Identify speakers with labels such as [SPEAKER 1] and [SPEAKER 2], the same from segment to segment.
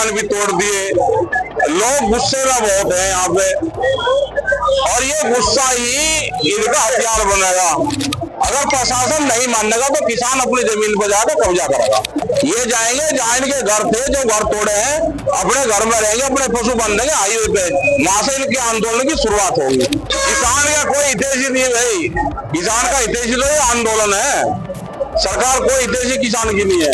[SPEAKER 1] मकान भी तोड़ दिए। लोग गुस्से में बहुत है यहाँ पे, और ये गुस्सा ही इनका हथियार बनेगा। अगर प्रशासन नहीं मानेगा तो किसान अपनी जमीन पर जाकर कब्जा करेगा। ये जाएंगे जहाँ इनके घर थे, जो घर तोड़े हैं, अपने घर में रहेंगे, अपने पशु बांधेंगे हाईवे पे, वहां से इनके आंदोलन की शुरुआत होगी। किसान का कोई हितैषी नहीं है भाई, किसान का हितैषी तो ये आंदोलन है, सरकार कोई हितैषी किसान की नहीं है।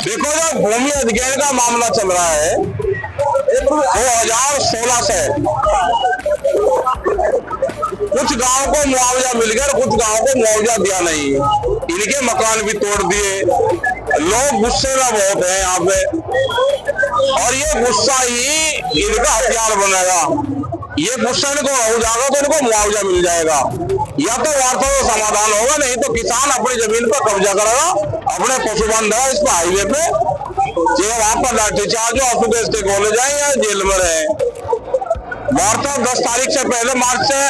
[SPEAKER 1] देखो, जो भूमि अधिग्रहण का मामला चल रहा है 2016 से, कुछ गांव को मुआवजा मिल गया, कुछ गांव को मुआवजा दिया नहीं। इनके मकान भी तोड़ दिए। लोग गुस्से में बहुत है यहाँ पे, और ये गुस्सा ही इनका हथियार बनेगा। ये गुस्सा इनको हो जाएगा तो इनको मुआवजा मिल जाएगा, या तो वार्ता का समाधान होगा, नहीं तो किसान अपनी जमीन पर कब्जा करेगा, अपने पशु बांधेगा इस पर हाईवे पे, जो वहां पर लाठीचार्ज हो ले जाए या जेल में रहे। वार्ता 10 तारीख से पहले, मार्च से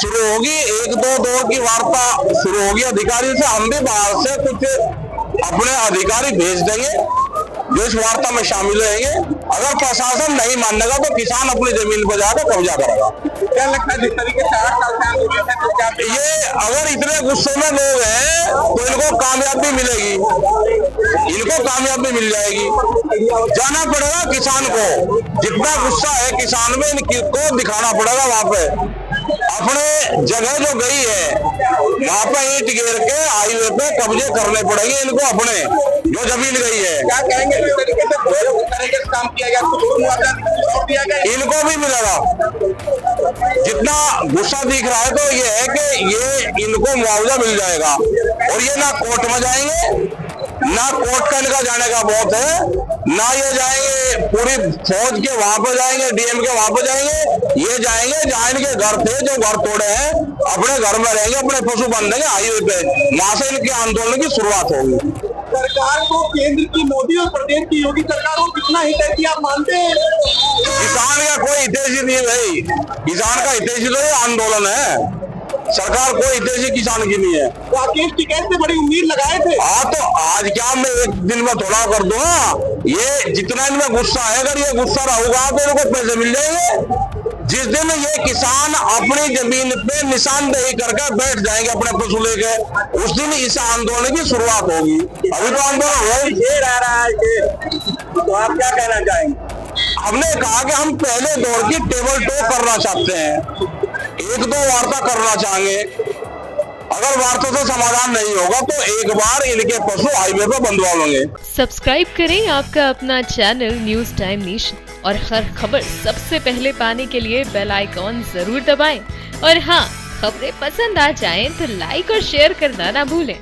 [SPEAKER 1] शुरू होगी। 1-2 दौर की वार्ता शुरू होगी अधिकारी से। हम भी बाहर से कुछ अपने अधिकारी भेज देंगे जो इस वार्ता में शामिल रहेंगे। अगर प्रशासन नहीं मानेगा तो किसान अपनी जमीन पर जाकर कब्जा करेगा।
[SPEAKER 2] क्या लगता है जिस तरीके से 8 साल से आंदोलन है, तो क्या
[SPEAKER 1] ये अगर इतने गुस्से में लोग हैं तो इनको कामयाबी मिलेगी, इनको कामयाबी मिल जाएगी। जाना पड़ेगा किसान को, जितना गुस्सा है किसान में इनको दिखाना पड़ेगा। वहां पे अपने जगह जो गई है वहां पे ईंट गिर के हाईवे पे कब्जे करने पड़ेंगे इनको, अपने जो जमीन गई है।
[SPEAKER 2] क्या कहेंगे जिस तरीके से काम किया गया, कुछ दिया गया,
[SPEAKER 1] इनको भी मिलेगा। जितना गुस्सा दिख रहा है तो ये है कि ये इनको मुआवजा मिल जाएगा, और ये ना कोर्ट में जाएंगे, ना कोर्ट का इनका जाने का बहुत है, ना ये जाएंगे पूरी फौज के वहां पर जाएंगे, डीएम के वहां पर जाएंगे। ये जाएंगे जहाँ इनके घर थे, जो घर तोड़े हैं, अपने घर में रहेंगे, अपने पशु बांधेंगे हाईवे पे, वहां से इनके आंदोलन की शुरुआत होगी।
[SPEAKER 2] सरकार को केंद्र की मोदी और प्रदेश की योगी सरकार को कितना हितैषी आप मानते हैं?
[SPEAKER 1] किसान का कोई हितैषी नहीं है भाई, किसान का हितैषी तो ये आंदोलन है, सरकार कोई हितैषी किसान की नहीं है।
[SPEAKER 2] राकेश टिकैत से बड़ी उम्मीद लगाए थे।
[SPEAKER 1] हाँ, तो आज क्या मैं एक दिन में थोड़ा कर दूंगा। ये जितना इनमें गुस्सा है, अगर ये गुस्सा रहूंगा तो इनको पैसे मिल जाएंगे। जिस दिन ये किसान अपनी जमीन पे निशानदेही करके बैठ जाएंगे अपने पशु लेके, उस दिन इस आंदोलन की शुरुआत होगी। अभी तो आंदोलन शेर आ रहा है, तो आप क्या कहना चाहेंगे? हमने कहा कि हम पहले दौर की टेबल टॉक करना चाहते हैं, 1-2 वार्ता करना चाहेंगे। अगर वार्ता से समाधान नहीं होगा तो एक बार इनके पशु हाईवे पर बंधवा लेंगे।
[SPEAKER 3] सब्सक्राइब करें आपका अपना चैनल न्यूज टाइम नेशन, और हर खबर सबसे पहले पाने के लिए बेल आइकॉन जरूर दबाएं। और हाँ, खबरें पसंद आ जाएं तो लाइक और शेयर करना ना भूलें।